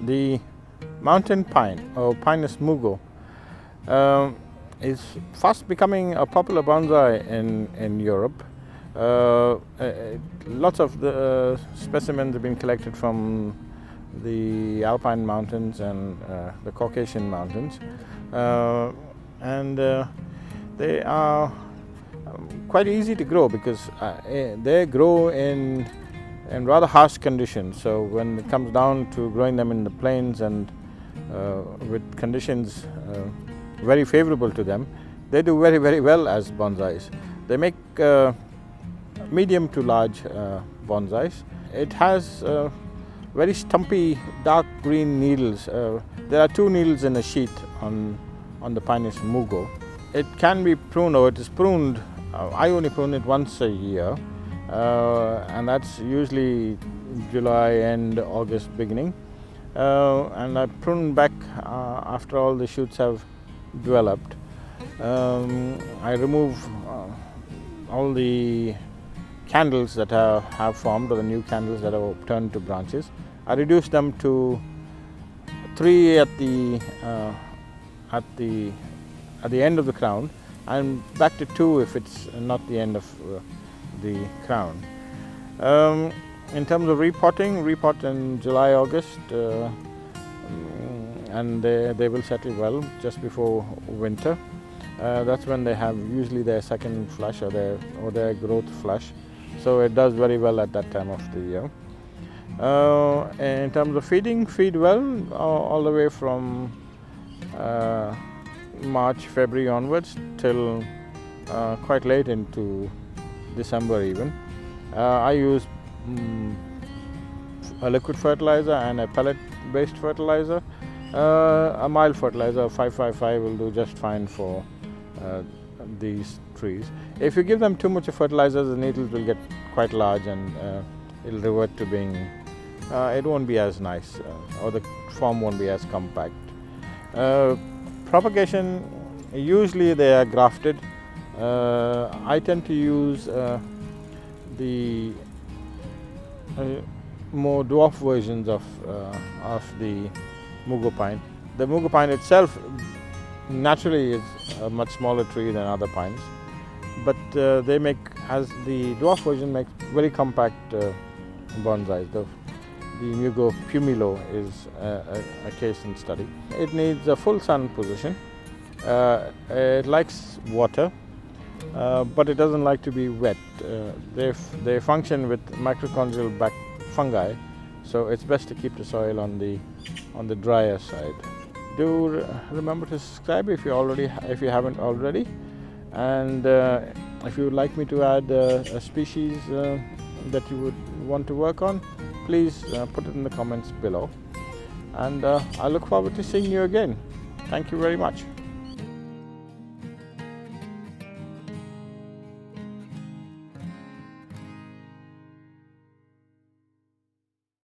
The mountain pine, or Pinus Mugo, is fast becoming a popular bonsai in Europe. Lots of the specimens have been collected from the Alpine mountains and the Caucasian mountains, and they are quite easy to grow because they grow in rather harsh conditions. So when it comes down to growing them in the plains and with conditions very favorable to them, they do very, very well as bonsais. They make medium to large bonsais. It has very stumpy dark green needles. There are 2 needles in a sheath on the Pinus Mugo. It can be pruned, or it is pruned. I only prune it once a year, and that's usually July end, August beginning. And I prune back after all the shoots have developed. I remove all the candles that have formed, or the new candles that have turned to branches. I reduce them to 3 at the end of the crown, and back to 2 if it's not the end of the crown. In terms of repotting, repot in July, August, and they will settle well just before winter. That's when they have usually their second flush or their growth flush. So it does very well at that time of the year. In terms of feeding, feed well all the way from March, February onwards till quite late into December even. I use a liquid fertilizer and a pellet-based fertilizer. A mild fertilizer, 555, will do just fine for these trees. If you give them too much of fertilizer, the needles will get quite large and it'll revert to being, it won't be as nice, or the form won't be as compact. Propagation, usually they are grafted. I tend to use the more dwarf versions of the Mugo Pine. The Mugo Pine itself naturally is a much smaller tree than other pines, but they make, as the dwarf version makes very compact bonsais. The Mugo Pumilo is a case in study. It needs a full sun position. It likes water, but it doesn't like to be wet. They function with mitochondrial fungi, so it's best to keep the soil on the drier side. Do remember to subscribe if you haven't already, and if you would like me to add a species that you would want to work on, please put it in the comments below, and I look forward to seeing you again. Thank you very much.